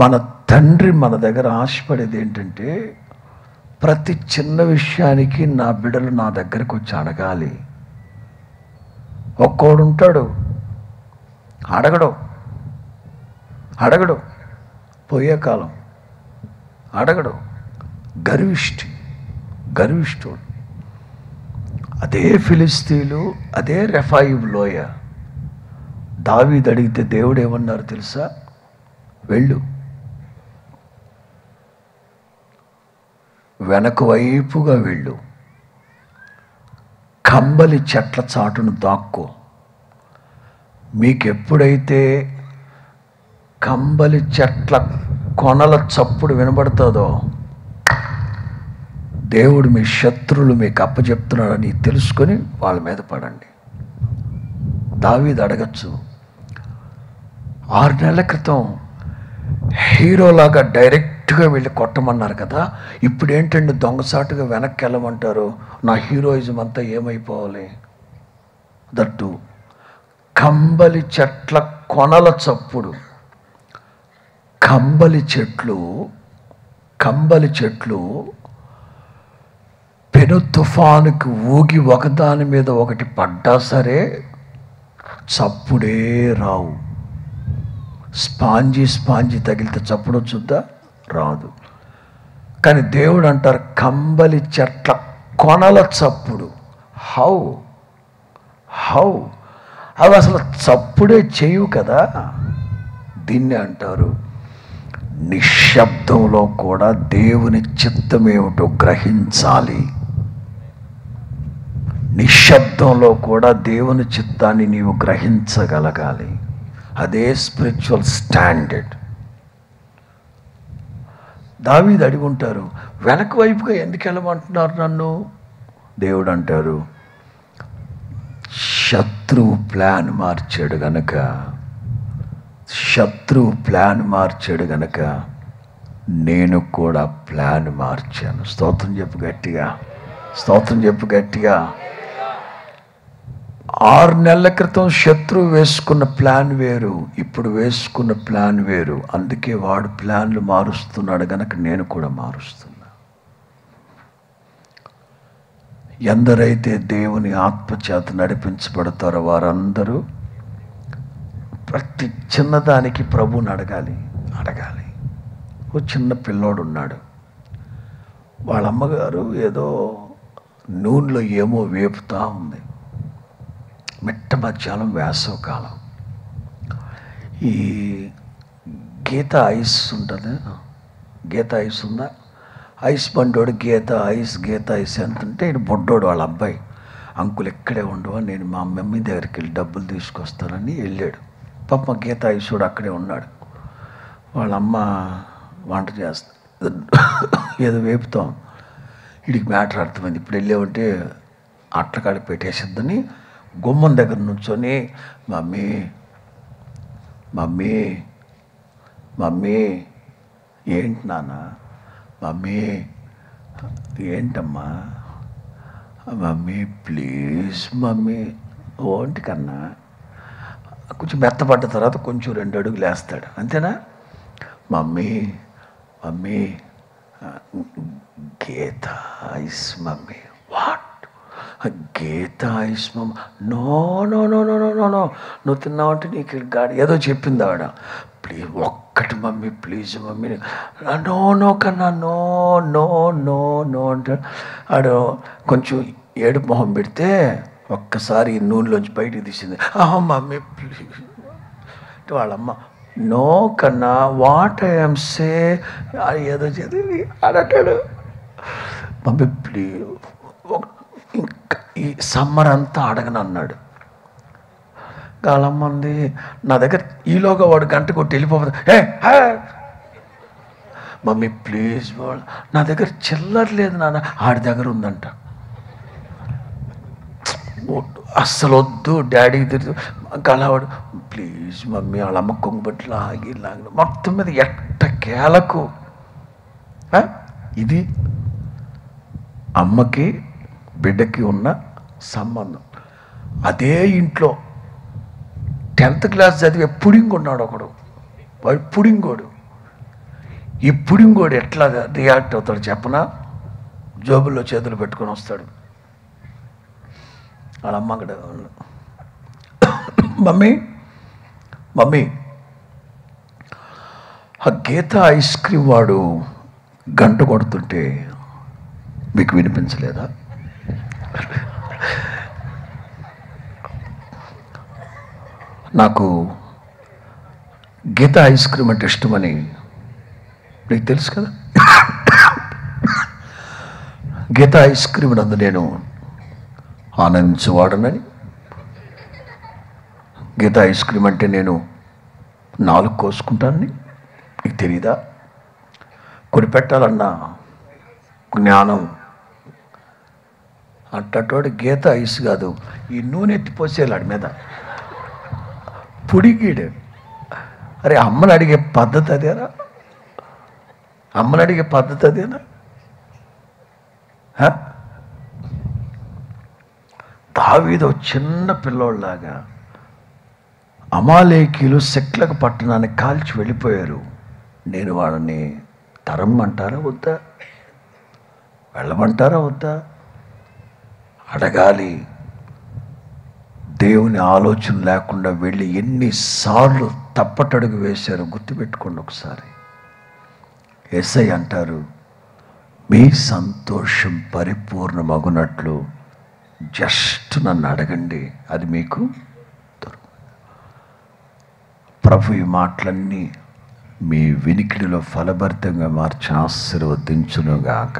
మన తండ్రి మన దగ్గర ఆశపడేది ఏంటంటే, ప్రతి చిన్న విషయానికి నా బిడ్డలు నా దగ్గరకు వచ్చి అడగాలి. ఒక్కోడు ఉంటాడు అడగడు పోయే కాలం అడగడు, గర్విష్ఠుడు. అదే ఫిలిస్తీన్లు, అదే రెఫాయిం లోయ. దావీదు అడిగితే దేవుడు ఏమన్నారు తెలుసా? వెళ్ళు, వెనక వైపుగా వెళ్ళు, కంబలి చెట్ల చాటును దాక్కో. మీకెప్పుడైతే కంబలి చెట్ల కొనల చప్పుడు వినబడుతుందో, దేవుడు మీ శత్రువులు మీకు అప్పచెప్తున్నాడని తెలుసుకొని వాళ్ళ మీద పడండి. దావీదు అడగచ్చు. 6 నెలల క్రితం హీరోలాగా డైరెక్ట్గా వెళ్ళి కొట్టమన్నారు కదా, ఇప్పుడు ఏంటండి దొంగసాటుగా వెనక్కి వెళ్ళమంటారు? నా హీరోయిజం అంతా ఏమైపోవాలి? దట్టు కంబలి చెట్ల కొనల చప్పుడు. కంబలి చెట్లు పెను తుఫానుకి ఊగి ఒకదాని మీద ఒకటి పడ్డా సరే చప్పుడే రావు. స్పాంజీ తగిలితే చప్పుడు వచ్చుద్దా? రాదు. కానీ దేవుడు అంటారు కంబలి చెట్ల కొనల చప్పుడు. హౌ అవి అసలు చప్పుడే చేయవు కదా. దీన్ని అంటారు నిశ్శబ్దంలో కూడా దేవుని చిత్తమేమిటో గ్రహించాలి. నిశ్శబ్దంలో కూడా దేవుని చిత్తాన్ని నీవు గ్రహించగలగాలి. అదే స్పిరిచువల్ స్టాండర్డ్. దావీదు అడిగి ఉంటారు, వెనక వైపుగా ఎందుకు వెళ్ళమంటున్నారు నన్ను? దేవుడు అంటారు, శత్రువు ప్లాన్ మార్చాడు గనక నేను కూడా ప్లాన్ మార్చాను. స్తోత్రం చెప్పు గట్టిగా. 6 నెలల క్రితం శత్రువు వేసుకున్న ప్లాన్ వేరు, ఇప్పుడు వేసుకున్న ప్లాన్ వేరు. అందుకే వాడు ప్లాన్లు మారుస్తున్నాడు గనక నేను కూడా మారుస్తున్నా. ఎందరైతే దేవుని ఆత్మచేత నడిపించబడతారో వారందరూ ప్రతి చిన్నదానికి ప్రభువుని అడగాలి. ఓ చిన్న పిల్లోడు ఉన్నాడు, వాళ్ళ అమ్మగారు ఏదో నూనెలో ఏమో వేపుతా ఉంది. మిట్ట మధ్యాహ్నం వేసవకాలం. ఈ గీత ఐస్ ఉంటుంది, గీత ఐస్ ఉందా? ఐస్ బండోడు గీత ఐస్ ఎంతంటే ఈయన బొడ్డోడు వాళ్ళ అబ్బాయి, అంకుల్ ఇక్కడే ఉండవా, నేను మా మమ్మీ దగ్గరికి వెళ్ళి డబ్బులు తీసుకొస్తానని వెళ్ళాడు. పాప గీత ఐసుడు అక్కడే ఉన్నాడు. వాళ్ళ అమ్మ వంట చేస్తా ఏదో వేపుతాం. వీడికి మ్యాటర్ అర్థమైంది. ఇప్పుడు వెళ్ళేవంటే అట్లకాడికి పెట్టేసిద్దని గుమ్మం దగ్గర నుంచొని మమ్మీ ఏంటి నాన్న, ఏంటమ్మా, ప్లీజ్ ఓంటి కన్నా. కొంచెం మెత్తపడ్డ తర్వాత కొంచెం 2 అడుగులు వేస్తాడు, అంతేనా? Mummy Geetha ice what? Geetha ice no నువ్వు తిన్నావంటే నీకు గాడి ఏదో చెప్పింది ఆవిడ. ప్లీజ్ ఒక్కటి ప్లీజ్ నో కన్నా నో అంటాడు. ఆడు కొంచెం ఏడుపు మొహం పెడితే ఒక్కసారి నూనెలోంచి బయటికి తీసింది. Mummy please. వాళ్ళమ్మ నో కన్నా వాట్ ఐఎమ్ సే ఏదో చదివి అడటాడు. మమ్మీ ప్లీజ్ ఇంకా ఈ సమ్మర్ అంతా అడగను అన్నాడు. గాలమ్మంది నా దగ్గర ఈలోగా వాడు గంట కొట్టి వెళ్ళిపోతుంది. మమ్మీ ప్లీజ్ నా దగ్గర చిల్లర లేదు నాన్న, ఆడి దగ్గర ఉందంట. అస్సలు వద్దు డాడీకి తిరుగు. గలవాడు ప్లీజ్ మమ్మీ. వాళ్ళ అమ్మ కొంగుబట్టి లాగి మొత్తం మీద ఎట్టకేలకు. ఇది అమ్మకి బిడ్డకి ఉన్న సంబంధం. అదే ఇంట్లో 10th క్లాస్ చదివే పుడింగ్ ఉన్నాడు ఒకడు, వాడు పుడింగోడు. ఇప్పుడు ఇంకోటి ఎట్లా రియాక్ట్ అవుతాడు చెప్పనా? జోబుల్లో చేతులు పెట్టుకొని వస్తాడు. వాళ్ళ అమ్మ అక్కడ, మమ్మీ మమ్మీ ఆ గీత ఐస్ క్రీమ్ వాడు గంట కొడుతుంటే మీకు వినిపించలేదా? నాకు గీత ఐస్ క్రీమ్ అంటే ఇష్టమని నీకు తెలుసు కదా. గీత ఐస్ క్రీమ్ నందు నేను ఆనందించేవాడనని, గీత ఐస్ క్రీమ్ అంటే నేను 4 కోసుకుంటానని నీకు తెలీదా? కొనిపెట్టాలన్న జ్ఞానం అట్టటోడు గీత ఐస్ కాదు, ఈ నూనె ఎత్తిపోసేలాడి మీద పుడిగీడు. అరే అమ్మని అడిగే పద్ధతి అదేనా? అమ్మని అడిగే పద్ధతి అదేనా? దావీదు చిన్న పిల్లోళ్ళలాగా అమాలేకీలు సిక్లగ్ పట్టణాన్ని కాల్చి వెళ్ళిపోయారు. నేను వాళ్ళని తరమ్మంటారా వద్దా? వెళ్ళమంటారా వద్దా? అడగాలి. దేవుని ఆలోచన లేకుండా వెళ్ళి ఎన్నిసార్లు తప్పటడుగు వేశారో గుర్తుపెట్టుకోండి ఒకసారి. యేసయ్య అంటారు, మీ సంతోషం పరిపూర్ణమగునట్లు జస్ట్ నన్ను అడగండి, అది మీకు దొరుకు. ప్రభు ఈ మాటలన్నీ మీ వినికిడిలో ఫలభరితంగా మార్చి ఆశీర్వదించునుగాక.